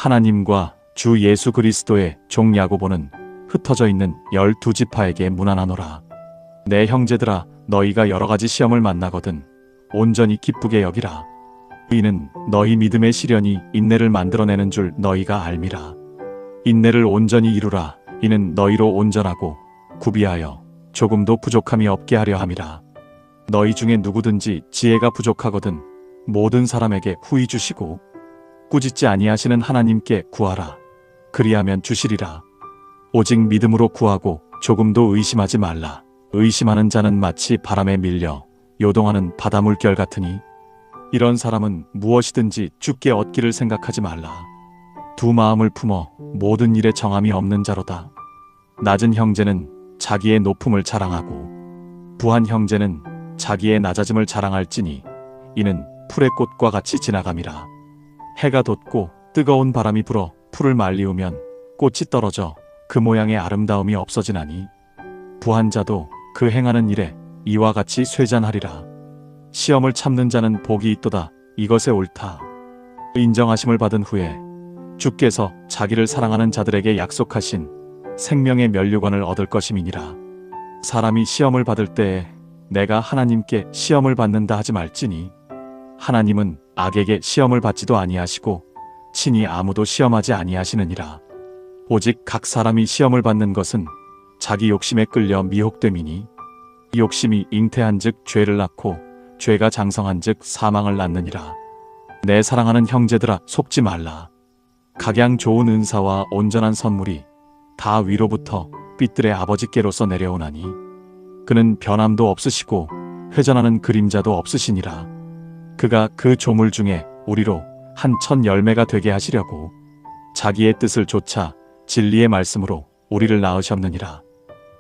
하나님과 주 예수 그리스도의 종 야고보는 흩어져 있는 12지파에게 문안하노라. 내 형제들아, 너희가 여러가지 시험을 만나거든 온전히 기쁘게 여기라. 이는 너희 믿음의 시련이 인내를 만들어내는 줄 너희가 알미라. 인내를 온전히 이루라. 이는 너희로 온전하고 구비하여 조금도 부족함이 없게 하려 함이라. 너희 중에 누구든지 지혜가 부족하거든 모든 사람에게 후히 주시고 꾸짖지 아니하시는 하나님께 구하라. 그리하면 주시리라. 오직 믿음으로 구하고 조금도 의심하지 말라. 의심하는 자는 마치 바람에 밀려 요동하는 바다 물결 같으니 이런 사람은 무엇이든지 주께 얻기를 생각하지 말라. 두 마음을 품어 모든 일에 정함이 없는 자로다. 낮은 형제는 자기의 높음을 자랑하고 부한 형제는 자기의 낮아짐을 자랑할지니 이는 풀의 꽃과 같이 지나감이라. 해가 돋고 뜨거운 바람이 불어 풀을 말리우면 꽃이 떨어져 그 모양의 아름다움이 없어지나니 부한 자도 그 행하는 일에 이와 같이 쇠잔하리라. 시험을 참는 자는 복이 있도다. 이것에 옳다. 인정하심을 받은 후에 주께서 자기를 사랑하는 자들에게 약속하신 생명의 면류관을 얻을 것임이니라. 사람이 시험을 받을 때에 내가 하나님께 시험을 받는다 하지 말지니 하나님은 악에게 시험을 받지도 아니하시고 친히 아무도 시험하지 아니하시느니라. 오직 각 사람이 시험을 받는 것은 자기 욕심에 끌려 미혹됨이니 욕심이 잉태한즉 죄를 낳고 죄가 장성한즉 사망을 낳느니라. 내 사랑하는 형제들아, 속지 말라. 각양 좋은 은사와 온전한 선물이 다 위로부터 빛들의 아버지께로서 내려오나니 그는 변함도 없으시고 회전하는 그림자도 없으시니라. 그가 그 조물 중에 우리로 한 천 열매가 되게 하시려고 자기의 뜻을 좇아 진리의 말씀으로 우리를 낳으셨느니라.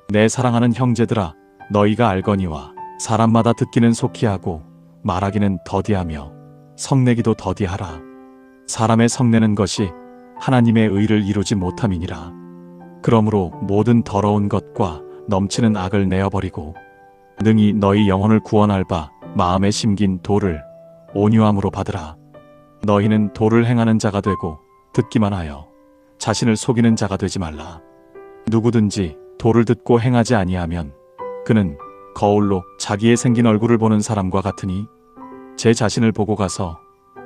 내 사랑하는 형제들아, 너희가 알거니와 사람마다 듣기는 속히 하고 말하기는 더디하며 성내기도 더디하라. 사람의 성내는 것이 하나님의 의를 이루지 못함이니라. 그러므로 모든 더러운 것과 넘치는 악을 내어버리고 능히 너희 영혼을 구원할 바 마음에 심긴 도를 온유함으로 받으라. 너희는 도를 행하는 자가 되고 듣기만 하여 자신을 속이는 자가 되지 말라. 누구든지 도를 듣고 행하지 아니하면 그는 거울로 자기의 생긴 얼굴을 보는 사람과 같으니 제 자신을 보고 가서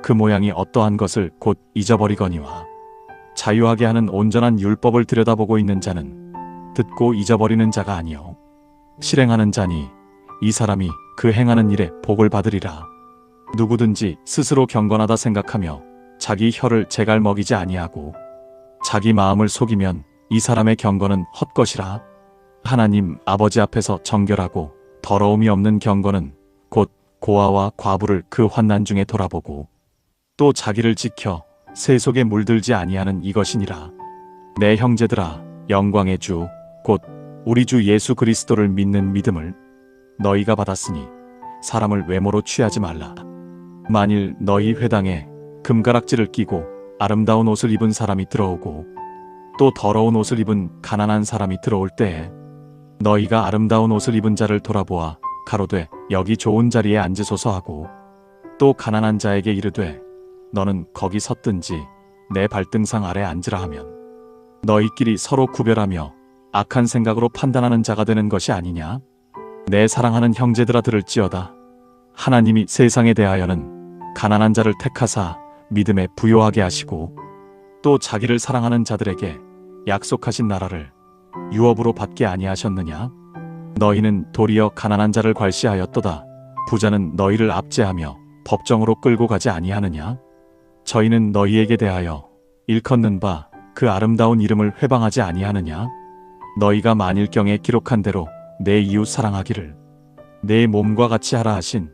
그 모양이 어떠한 것을 곧 잊어버리거니와 자유하게 하는 온전한 율법을 들여다보고 있는 자는 듣고 잊어버리는 자가 아니요 실행하는 자니 이 사람이 그 행하는 일에 복을 받으리라. 누구든지 스스로 경건하다 생각하며 자기 혀를 제갈 먹이지 아니하고 자기 마음을 속이면 이 사람의 경건은 헛것이라. 하나님 아버지 앞에서 정결하고 더러움이 없는 경건은 곧 고아와 과부를 그 환난 중에 돌아보고 또 자기를 지켜 세속에 물들지 아니하는 이것이니라. 내 형제들아, 영광의 주 곧 우리 주 예수 그리스도를 믿는 믿음을 너희가 받았으니 사람을 외모로 취하지 말라. 만일 너희 회당에 금가락지를 끼고 아름다운 옷을 입은 사람이 들어오고 또 더러운 옷을 입은 가난한 사람이 들어올 때에 너희가 아름다운 옷을 입은 자를 돌아보아 가로되 여기 좋은 자리에 앉으소서 하고 또 가난한 자에게 이르되 너는 거기 섰든지 내 발등상 아래 앉으라 하면 너희끼리 서로 구별하며 악한 생각으로 판단하는 자가 되는 것이 아니냐? 내 사랑하는 형제들아, 들을지어다. 하나님이 세상에 대하여는 가난한 자를 택하사 믿음에 부요하게 하시고 또 자기를 사랑하는 자들에게 약속하신 나라를 유업으로 받게 아니하셨느냐? 너희는 도리어 가난한 자를 괄시하였도다. 부자는 너희를 압제하며 법정으로 끌고 가지 아니하느냐? 저희는 너희에게 대하여 일컫는 바 그 아름다운 이름을 회방하지 아니하느냐? 너희가 만일경에 기록한 대로 내 이웃 사랑하기를 내 몸과 같이 하라 하신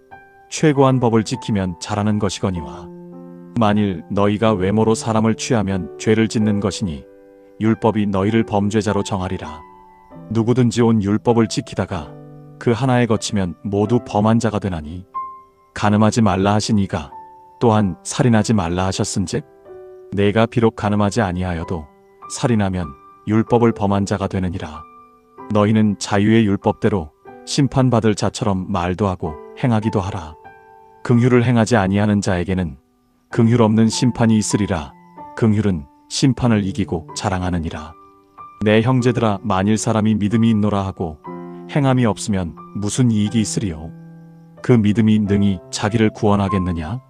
최고한 법을 지키면 잘하는 것이거니와 만일 너희가 외모로 사람을 취하면 죄를 짓는 것이니 율법이 너희를 범죄자로 정하리라. 누구든지 온 율법을 지키다가 그 하나에 거치면 모두 범한 자가 되나니 간음하지 말라 하신 이가 또한 살인하지 말라 하셨은즉 내가 비록 간음하지 아니하여도 살인하면 율법을 범한 자가 되느니라. 너희는 자유의 율법대로 심판받을 자처럼 말도 하고 행하기도 하라. 긍휼을 행하지 아니하는 자에게는 긍휼 없는 심판이 있으리라. 긍휼은 심판을 이기고 자랑하느니라. 내 형제들아, 만일 사람이 믿음이 있노라 하고 행함이 없으면 무슨 이익이 있으리요? 그 믿음이 능히 자기를 구원하겠느냐?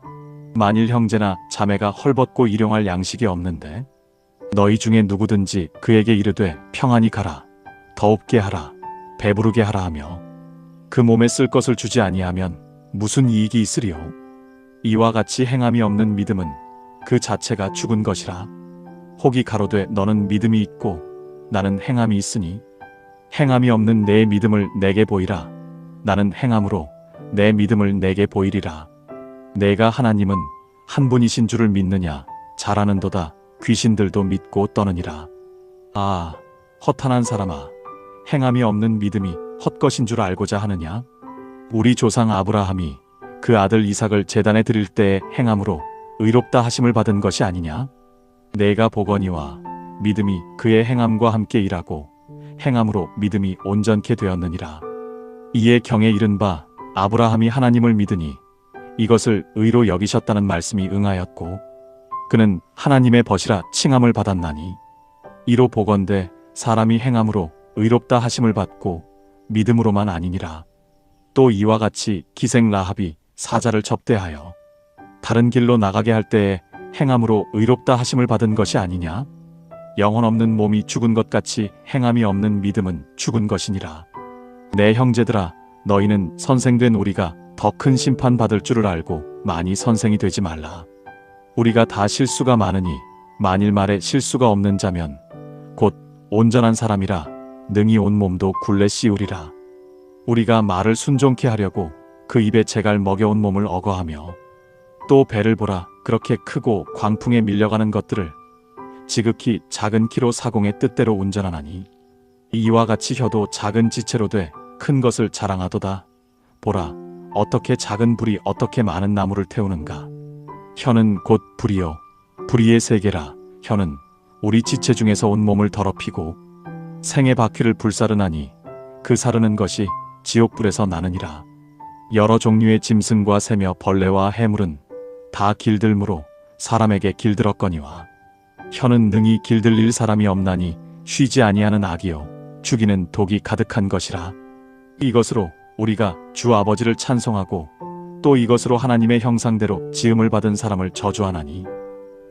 만일 형제나 자매가 헐벗고 일용할 양식이 없는데 너희 중에 누구든지 그에게 이르되 평안히 가라, 더웁게 하라, 배부르게 하라 하며 그 몸에 쓸 것을 주지 아니하면 무슨 이익이 있으리요? 이와 같이 행함이 없는 믿음은 그 자체가 죽은 것이라. 혹이 가로되 너는 믿음이 있고 나는 행함이 있으니 행함이 없는 내 믿음을 내게 보이라. 나는 행함으로 내 믿음을 내게 보이리라. 내가 하나님은 한 분이신 줄을 믿느냐? 잘하는도다. 귀신들도 믿고 떠느니라. 아, 허탄한 사람아, 행함이 없는 믿음이 헛것인 줄 알고자 하느냐? 우리 조상 아브라함이 그 아들 이삭을 제단에 드릴 때에 행함으로 의롭다 하심을 받은 것이 아니냐? 내가 보거니와 믿음이 그의 행함과 함께 일하고 행함으로 믿음이 온전케 되었느니라. 이에 경에 이른 바 아브라함이 하나님을 믿으니 이것을 의로 여기셨다는 말씀이 응하였고 그는 하나님의 벗이라 칭함을 받았나니 이로 보건대 사람이 행함으로 의롭다 하심을 받고 믿음으로만 아니니라. 또 이와 같이 기생 라합이 사자를 접대하여 다른 길로 나가게 할 때에 행함으로 의롭다 하심을 받은 것이 아니냐? 영혼 없는 몸이 죽은 것 같이 행함이 없는 믿음은 죽은 것이니라. 내 형제들아, 너희는 선생된 우리가 더 큰 심판 받을 줄을 알고 많이 선생이 되지 말라. 우리가 다 실수가 많으니 만일 말에 실수가 없는 자면 곧 온전한 사람이라 능히 온 몸도 굴레 씌우리라. 우리가 말을 순종케 하려고 그 입에 재갈 먹여온 몸을 억어하며 또 배를 보라, 그렇게 크고 광풍에 밀려가는 것들을 지극히 작은 키로 사공의 뜻대로 운전하나니 이와 같이 혀도 작은 지체로 돼 큰 것을 자랑하도다. 보라, 어떻게 작은 불이 어떻게 많은 나무를 태우는가. 혀는 곧 불이요 불의의 세계라. 혀는 우리 지체 중에서 온 몸을 더럽히고 생의 바퀴를 불사르나니 그 사르는 것이 지옥불에서 나느니라. 여러 종류의 짐승과 새며 벌레와 해물은 다 길들므로 사람에게 길들었거니와 혀는 능히 길들릴 사람이 없나니 쉬지 아니하는 악이요 죽이는 독이 가득한 것이라. 이것으로 우리가 주 아버지를 찬송하고 또 이것으로 하나님의 형상대로 지음을 받은 사람을 저주하나니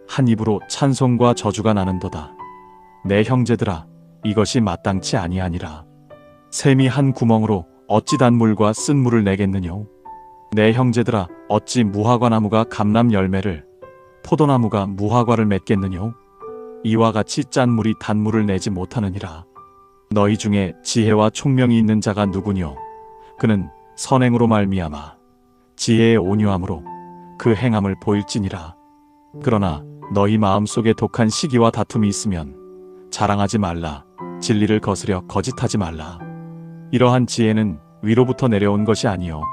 한 입으로 찬송과 저주가 나는도다. 내 형제들아, 이것이 마땅치 아니하니라. 샘이 한 구멍으로 어찌 단물과 쓴 물을 내겠느뇨? 내 형제들아, 어찌 무화과 나무가 감람 열매를 포도나무가 무화과를 맺겠느뇨? 이와 같이 짠 물이 단물을 내지 못하느니라. 너희 중에 지혜와 총명이 있는 자가 누구뇨? 그는 선행으로 말미암아 지혜의 온유함으로 그 행함을 보일지니라. 그러나 너희 마음속에 독한 시기와 다툼이 있으면 자랑하지 말라. 진리를 거스려 거짓하지 말라. 이러한 지혜는 위로부터 내려온 것이 아니요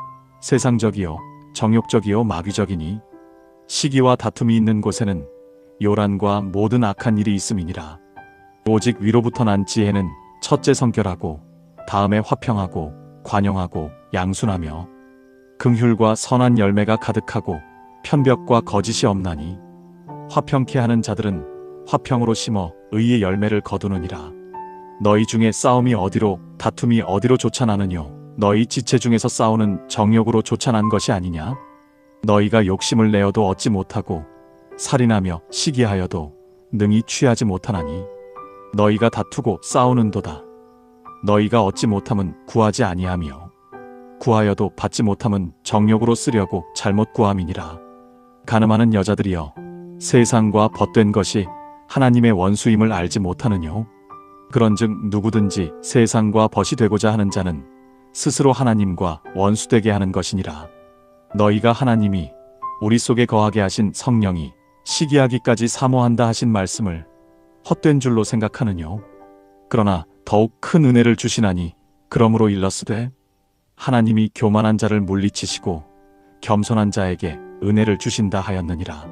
세상적이요 정욕적이요 마귀적이니 시기와 다툼이 있는 곳에는 요란과 모든 악한 일이 있음이니라. 오직 위로부터 난 지혜는 첫째 성결하고 다음에 화평하고 관용하고 양순하며 긍휼과 선한 열매가 가득하고 편벽과 거짓이 없나니 화평케 하는 자들은 화평으로 심어 의의 열매를 거두느니라. 너희 중에 싸움이 어디로 다툼이 어디로 쫓아나느뇨? 너희 지체 중에서 싸우는 정욕으로 쫓아난 것이 아니냐? 너희가 욕심을 내어도 얻지 못하고 살인하며 시기하여도 능히 취하지 못하나니 너희가 다투고 싸우는도다. 너희가 얻지 못함은 구하지 아니하며 구하여도 받지 못함은 정욕으로 쓰려고 잘못 구함이니라. 가늠하는 여자들이여, 세상과 벗된 것이 하나님의 원수임을 알지 못하느뇨? 그런즉 누구든지 세상과 벗이 되고자 하는 자는 스스로 하나님과 원수되게 하는 것이니라. 너희가 하나님이 우리 속에 거하게 하신 성령이 시기하기까지 사모한다 하신 말씀을 헛된 줄로 생각하느뇨? 그러나 더욱 큰 은혜를 주시나니 그러므로 일렀으되 하나님이 교만한 자를 물리치시고 겸손한 자에게 은혜를 주신다 하였느니라.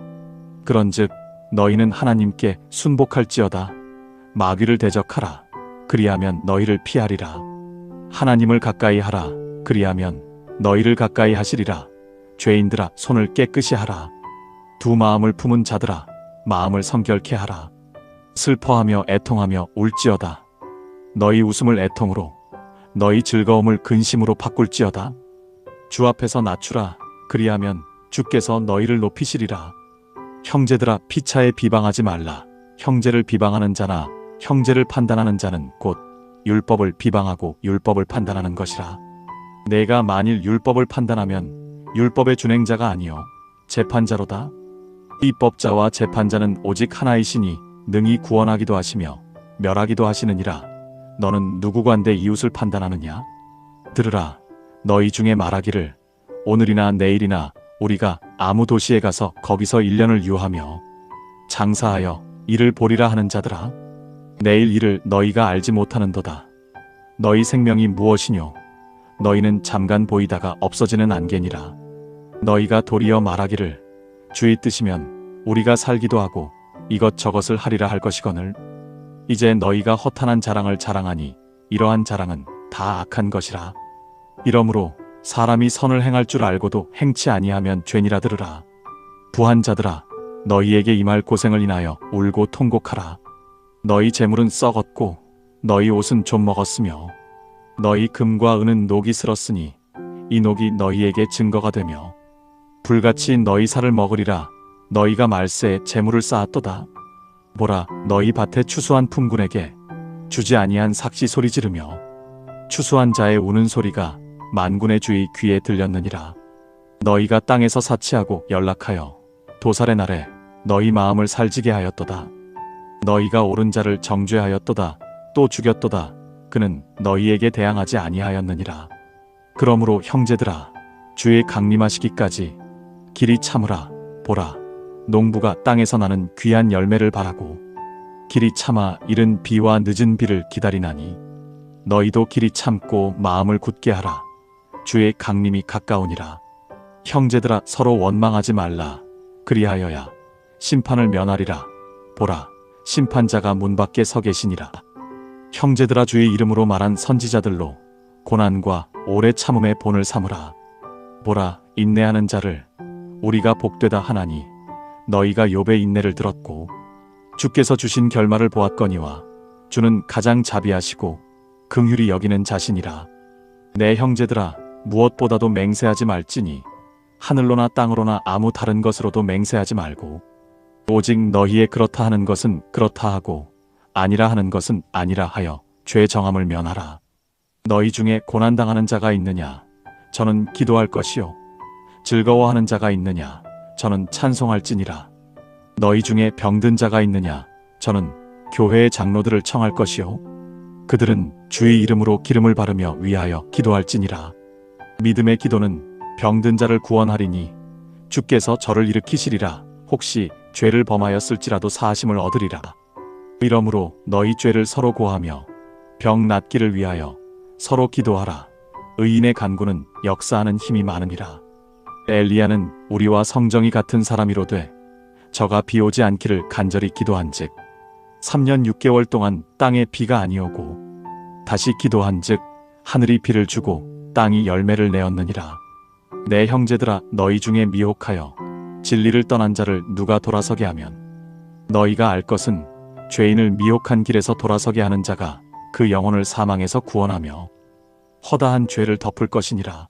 그런즉 너희는 하나님께 순복할지어다. 마귀를 대적하라. 그리하면 너희를 피하리라. 하나님을 가까이 하라. 그리하면 너희를 가까이 하시리라. 죄인들아, 손을 깨끗이 하라. 두 마음을 품은 자들아, 마음을 성결케 하라. 슬퍼하며 애통하며 울지어다. 너희 웃음을 애통으로, 너희 즐거움을 근심으로 바꿀지어다. 주 앞에서 낮추라. 그리하면 주께서 너희를 높이시리라. 형제들아, 피차에 비방하지 말라. 형제를 비방하는 자나 형제를 판단하는 자는 곧 율법을 비방하고 율법을 판단하는 것이라. 내가 만일 율법을 판단하면 율법의 준행자가 아니요 재판자로다. 입법자와 재판자는 오직 하나이시니 능히 구원하기도 하시며 멸하기도 하시느니라. 너는 누구관대 이웃을 판단하느냐? 들으라. 너희 중에 말하기를 오늘이나 내일이나 우리가 아무 도시에 가서 거기서 1년을 유하며 장사하여 이를 보리라 하는 자들아, 내일 일을 너희가 알지 못하는도다. 너희 생명이 무엇이뇨? 너희는 잠깐 보이다가 없어지는 안개니라. 너희가 도리어 말하기를 주의 뜻이면 우리가 살기도 하고 이것저것을 하리라 할 것이거늘. 이제 너희가 허탄한 자랑을 자랑하니 이러한 자랑은 다 악한 것이라. 이러므로 사람이 선을 행할 줄 알고도 행치 아니하면 죄니라. 들으라. 부한 자들아, 너희에게 임할 고생을 인하여 울고 통곡하라. 너희 재물은 썩었고 너희 옷은 좀 먹었으며 너희 금과 은은 녹이 슬었으니 이 녹이 너희에게 증거가 되며 불같이 너희 살을 먹으리라. 너희가 말세에 재물을 쌓았도다. 보라, 너희 밭에 추수한 품꾼에게 주지 아니한 삭시 소리 지르며 추수한 자의 우는 소리가 만군의 주의 귀에 들렸느니라. 너희가 땅에서 사치하고 연락하여 도살의 날에 너희 마음을 살지게 하였도다. 너희가 옳은 자를 정죄하였도다. 또 죽였도다. 그는 너희에게 대항하지 아니하였느니라. 그러므로 형제들아, 주의 강림하시기까지 길이 참으라. 보라, 농부가 땅에서 나는 귀한 열매를 바라고 길이 참아 이른 비와 늦은 비를 기다리나니 너희도 길이 참고 마음을 굳게 하라. 주의 강림이 가까우니라. 형제들아, 서로 원망하지 말라. 그리하여야 심판을 면하리라. 보라, 심판자가 문 밖에 서 계시니라. 형제들아, 주의 이름으로 말한 선지자들로 고난과 오래 참음의 본을 삼으라. 보라, 인내하는 자를 우리가 복되다 하나니 너희가 욥의 인내를 들었고 주께서 주신 결말을 보았거니와 주는 가장 자비하시고 긍휼히 여기는 자신이라. 내 형제들아, 무엇보다도 맹세하지 말지니 하늘로나 땅으로나 아무 다른 것으로도 맹세하지 말고 오직 너희의 그렇다 하는 것은 그렇다 하고 아니라 하는 것은 아니라 하여 죄 정함을 면하라. 너희 중에 고난당하는 자가 있느냐? 저는 기도할 것이요. 즐거워하는 자가 있느냐? 저는 찬송할지니라. 너희 중에 병든 자가 있느냐? 저는 교회의 장로들을 청할 것이요. 그들은 주의 이름으로 기름을 바르며 위하여 기도할지니라. 믿음의 기도는 병든 자를 구원하리니 주께서 저를 일으키시리라. 혹시 죄를 범하였을지라도 사하심을 얻으리라. 이러므로 너희 죄를 서로 고하며 병 낫기를 위하여 서로 기도하라. 의인의 간구는 역사하는 힘이 많음이라. 엘리야는 우리와 성정이 같은 사람이로되 저가 비 오지 않기를 간절히 기도한즉 3년 6개월 동안 땅에 비가 아니오고 다시 기도한즉 하늘이 비를 주고 땅이 열매를 내었느니라. 내 형제들아, 너희 중에 미혹하여 진리를 떠난 자를 누가 돌아서게 하면 너희가 알 것은 죄인을 미혹한 길에서 돌아서게 하는 자가 그 영혼을 사망에서 구원하며 허다한 죄를 덮을 것이니라.